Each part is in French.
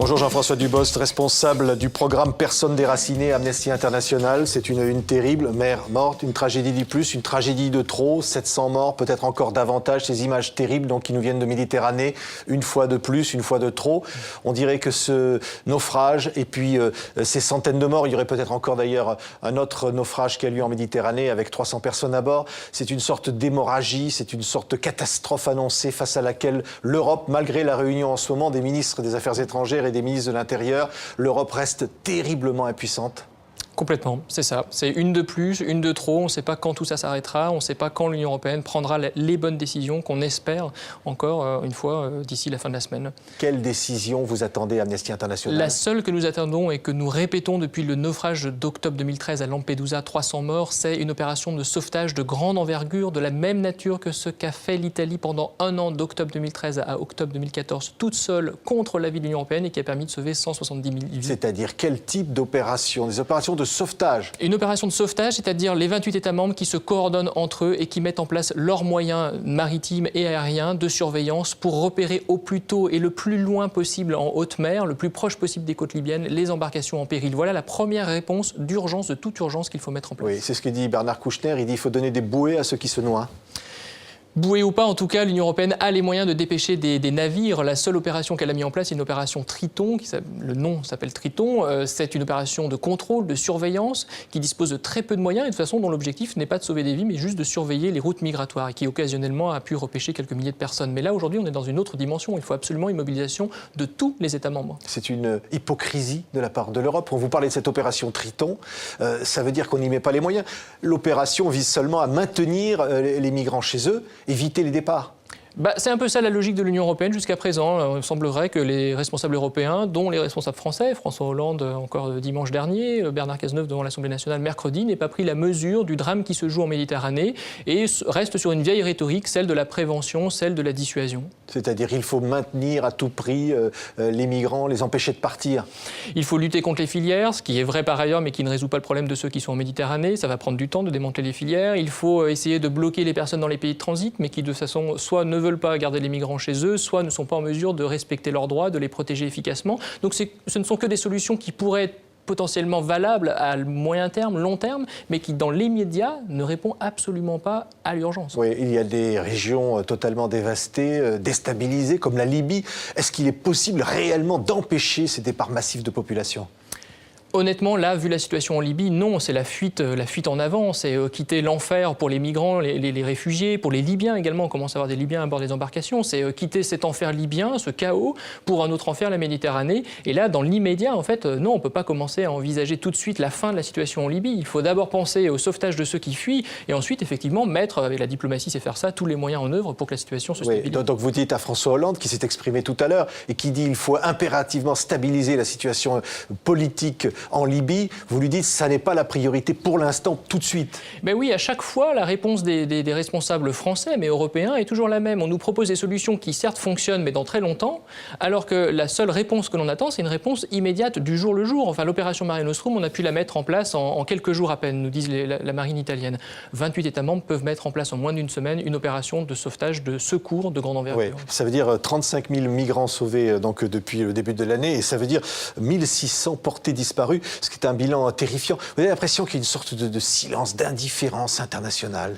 Bonjour Jean-François Dubost, responsable du programme Personnes déracinées Amnesty International. C'est une une terrible, mère morte, une tragédie du plus, une tragédie de trop, 700 morts, peut-être encore davantage, ces images terribles donc, qui nous viennent de Méditerranée, une fois de plus, une fois de trop. On dirait que ce naufrage et puis ces centaines de morts, il y aurait peut-être encore d'ailleurs un autre naufrage qui a lieu en Méditerranée avec 300 personnes à bord. C'est une sorte d'hémorragie, c'est une sorte de catastrophe annoncée face à laquelle l'Europe, malgré la réunion en ce moment des ministres des Affaires étrangères et des ministres de l'Intérieur, l'Europe reste terriblement impuissante. Complètement, c'est ça. C'est une de plus, une de trop. On ne sait pas quand tout ça s'arrêtera. On ne sait pas quand l'Union européenne prendra les bonnes décisions qu'on espère encore une fois d'ici la fin de la semaine. Quelle décision vous attendez Amnesty International? La seule que nous attendons et que nous répétons depuis le naufrage d'octobre 2013 à Lampedusa, 300 morts, c'est une opération de sauvetage de grande envergure, de la même nature que ce qu'a fait l'Italie pendant un an d'octobre 2013 à octobre 2014, toute seule contre l'avis de l'Union européenne et qui a permis de sauver 170 000 vies. C'est-à-dire quel type d'opération? Des opérations de sauvetage? Une opération de sauvetage, c'est-à-dire les 28 États membres qui se coordonnent entre eux et qui mettent en place leurs moyens maritimes et aériens de surveillance pour repérer au plus tôt et le plus loin possible en haute mer, le plus proche possible des côtes libyennes, les embarcations en péril. Voilà la première réponse d'urgence, de toute urgence qu'il faut mettre en place. Oui, c'est ce que dit Bernard Kouchner. Il dit qu'il faut donner des bouées à ceux qui se noient. Bouée ou pas, en tout cas, l'Union européenne a les moyens de dépêcher des navires. La seule opération qu'elle a mise en place, c'est une opération Triton, le nom s'appelle Triton. C'est une opération de contrôle, de surveillance, qui dispose de très peu de moyens et de toute façon dont l'objectif n'est pas de sauver des vies, mais juste de surveiller les routes migratoires et qui occasionnellement a pu repêcher quelques milliers de personnes. Mais là, aujourd'hui, on est dans une autre dimension. Il faut absolument une mobilisation de tous les États membres. C'est une hypocrisie de la part de l'Europe. Quand vous parlez de cette opération Triton, ça veut dire qu'on n'y met pas les moyens. L'opération vise seulement à maintenir les migrants chez eux, éviter les départs. C'est un peu ça la logique de l'Union européenne jusqu'à présent. Il semblerait que les responsables européens, dont les responsables français, François Hollande encore dimanche dernier, Bernard Cazeneuve devant l'Assemblée nationale mercredi, n'aient pas pris la mesure du drame qui se joue en Méditerranée et restent sur une vieille rhétorique, celle de la prévention, celle de la dissuasion. C'est-à-dire qu'il faut maintenir à tout prix les migrants, les empêcher de partir. Il faut lutter contre les filières, ce qui est vrai par ailleurs, mais qui ne résout pas le problème de ceux qui sont en Méditerranée. Ça va prendre du temps de démanteler les filières. Il faut essayer de bloquer les personnes dans les pays de transit, mais qui de toute façon soit ne veulent pas garder les migrants chez eux, soit ne sont pas en mesure de respecter leurs droits, de les protéger efficacement. Donc ce ne sont que des solutions qui pourraient être potentiellement valables à moyen terme, long terme, mais qui dans l'immédiat ne répondent absolument pas à l'urgence. Oui, il y a des régions totalement dévastées, déstabilisées, comme la Libye. Est-ce qu'il est possible réellement d'empêcher ces départs massifs de population ? Honnêtement, là, vu la situation en Libye, non, c'est la fuite en avant, c'est quitter l'enfer pour les migrants, les réfugiés, pour les Libyens également, on commence à avoir des Libyens à bord des embarcations, c'est quitter cet enfer libyen, ce chaos, pour un autre enfer, la Méditerranée. Et là, dans l'immédiat, en fait, non, on ne peut pas commencer à envisager tout de suite la fin de la situation en Libye. Il faut d'abord penser au sauvetage de ceux qui fuient, et ensuite, effectivement, mettre, avec la diplomatie, c'est faire ça, tous les moyens en œuvre pour que la situation se stabilise. Donc vous dites à François Hollande, qui s'est exprimé tout à l'heure, et qui dit qu'il faut impérativement stabiliser la situation politique en Libye, vous lui dites que ça n'est pas la priorité pour l'instant, tout de suite. Ben oui, à chaque fois, la réponse des responsables français, mais européens, est toujours la même. On nous propose des solutions qui, certes, fonctionnent, mais dans très longtemps, alors que la seule réponse que l'on attend, c'est une réponse immédiate du jour le jour. Enfin, l'opération Mare Nostrum, on a pu la mettre en place en quelques jours à peine, nous disent la marine italienne. 28 États membres peuvent mettre en place en moins d'une semaine une opération de sauvetage, de secours de grande envergure. Oui, ça veut dire 35 000 migrants sauvés donc, depuis le début de l'année, et ça veut dire 1600 portés disparus, ce qui est un bilan terrifiant. Vous avez l'impression qu'il y a une sorte de silence, d'indifférence internationale.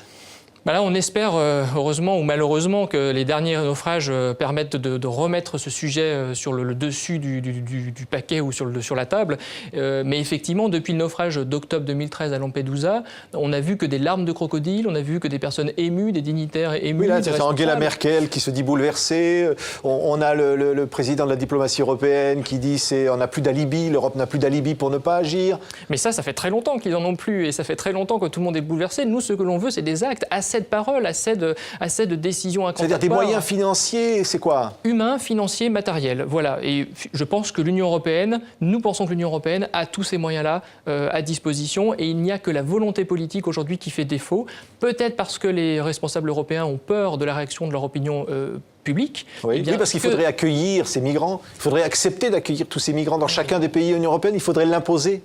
Là, on espère, heureusement ou malheureusement, que les derniers naufrages permettent de remettre ce sujet sur le dessus du paquet ou sur la table. Mais effectivement, depuis le naufrage d'octobre 2013 à Lampedusa, on a vu que des larmes de crocodile, on a vu que des personnes émues, des dignitaires émus. Oui, là, c'est Angela Merkel qui se dit bouleversée. On a le président de la diplomatie européenne qui dit on n'a plus d'alibi, l'Europe n'a plus d'alibi pour ne pas agir. Mais ça fait très longtemps qu'ils n'en ont plus et ça fait très longtemps que tout le monde est bouleversé. Nous, ce que l'on veut, c'est des actes assez de paroles, assez de décisions incantatoire. C'est-à-dire des moyens financiers, c'est quoi? Humains, financiers, matériels, voilà. Et je pense que l'Union européenne, nous pensons que l'Union européenne a tous ces moyens-là à disposition et il n'y a que la volonté politique aujourd'hui qui fait défaut. Peut-être parce que les responsables européens ont peur de la réaction de leur opinion publique. Oui, parce qu'il faudrait accueillir ces migrants, il faudrait accepter d'accueillir tous ces migrants dans chacun des pays de l'Union européenne, il faudrait l'imposer.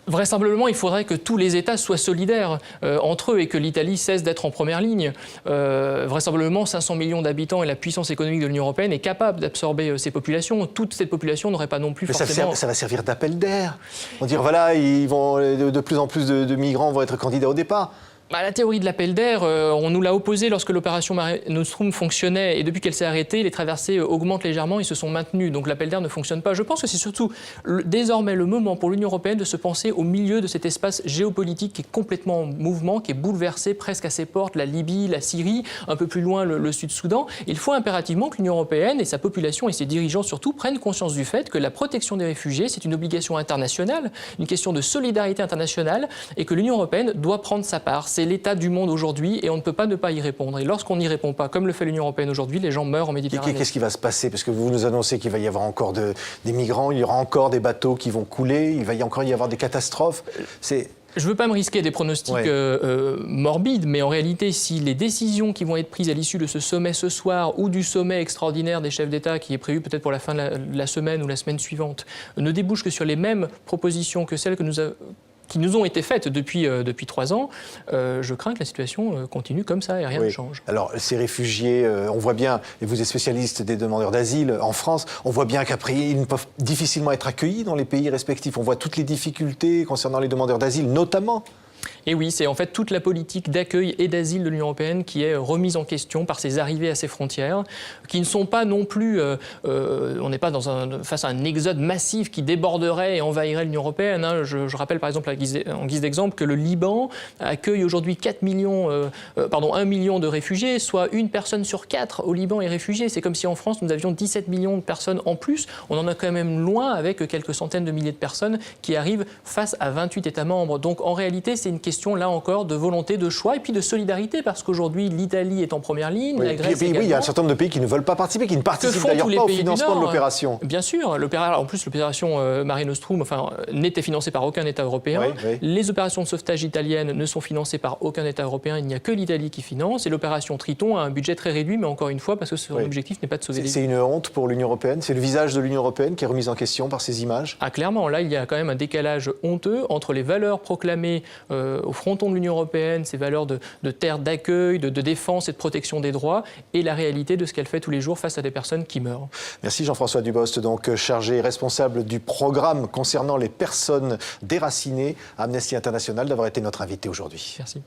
Vraisemblablement, il faudrait que tous les États soient solidaires entre eux et que l'Italie cesse d'être en première ligne. Vraisemblablement, 500 millions d'habitants et la puissance économique de l'Union européenne est capable d'absorber ces populations. Toute cette population n'aurait pas non plus forcément... Ça va servir d'appel d'air. On va dire, voilà, de plus en plus de migrants vont être candidats au départ. La théorie de l'appel d'air, on nous l'a opposée lorsque l'opération Mare Nostrum fonctionnait et depuis qu'elle s'est arrêtée, les traversées augmentent légèrement et se sont maintenues. Donc l'appel d'air ne fonctionne pas. Je pense que c'est surtout désormais le moment pour l'Union européenne de se penser au milieu de cet espace géopolitique qui est complètement en mouvement, qui est bouleversé presque à ses portes, la Libye, la Syrie, un peu plus loin le Sud-Soudan. Il faut impérativement que l'Union européenne et sa population et ses dirigeants surtout prennent conscience du fait que la protection des réfugiés, c'est une obligation internationale, une question de solidarité internationale et que l'Union européenne doit prendre sa part. C'est l'état du monde aujourd'hui et on ne peut pas ne pas y répondre. Et lorsqu'on n'y répond pas, comme le fait l'Union européenne aujourd'hui, les gens meurent en Méditerranée. Qu'est-ce qui va se passer? Parce que vous nous annoncez qu'il va y avoir encore des migrants, il y aura encore des bateaux qui vont couler, il va encore y avoir des catastrophes. Je ne veux pas me risquer des pronostics morbides, mais en réalité, si les décisions qui vont être prises à l'issue de ce sommet ce soir ou du sommet extraordinaire des chefs d'État qui est prévu peut-être pour la fin de la semaine ou la semaine suivante ne débouchent que sur les mêmes propositions que celles qui nous ont été faites depuis 3 ans, je crains que la situation continue comme ça et rien ne change. Alors, ces réfugiés, on voit bien, et vous êtes spécialiste des demandeurs d'asile en France, on voit bien qu'après, ils ne peuvent difficilement être accueillis dans les pays respectifs. On voit toutes les difficultés concernant les demandeurs d'asile, notamment. Et oui, c'est en fait toute la politique d'accueil et d'asile de l'Union européenne qui est remise en question par ces arrivées à ses frontières, qui ne sont pas non plus... on n'est pas face à un exode massif qui déborderait et envahirait l'Union européenne. Hein. Je rappelle par exemple, en guise d'exemple, que le Liban accueille aujourd'hui 1 million de réfugiés, soit 1 personne sur 4 au Liban est réfugiée. C'est comme si en France, nous avions 17 millions de personnes en plus. On en a quand même loin avec quelques centaines de milliers de personnes qui arrivent face à 28 États membres. Donc en réalité, c'est une question, là encore, de volonté, de choix et puis de solidarité, parce qu'aujourd'hui, l'Italie est en première ligne, la Grèce également. Oui, il y a un certain nombre de pays qui ne veulent pas participer, qui ne participent d'ailleurs pas au financement de l'opération. Bien sûr. En plus, l'opération Mare Nostrum n'était financée par aucun État européen. Les opérations de sauvetage italiennes ne sont financées par aucun État européen. Il n'y a que l'Italie qui finance. Et l'opération Triton a un budget très réduit, mais encore une fois, parce que son objectif n'est pas de sauver des vies. C'est une honte pour l'Union européenne. C'est le visage de l'Union européenne qui est remis en question par ces images. Clairement. Là, il y a quand même un décalage honteux entre les valeurs proclamées au fronton de l'Union européenne, ces valeurs de terre d'accueil, de défense et de protection des droits, et la réalité de ce qu'elle fait tous les jours face à des personnes qui meurent. Merci Jean-François Dubost, donc chargé et responsable du programme concernant les personnes déracinées à Amnesty International, d'avoir été notre invité aujourd'hui. Merci.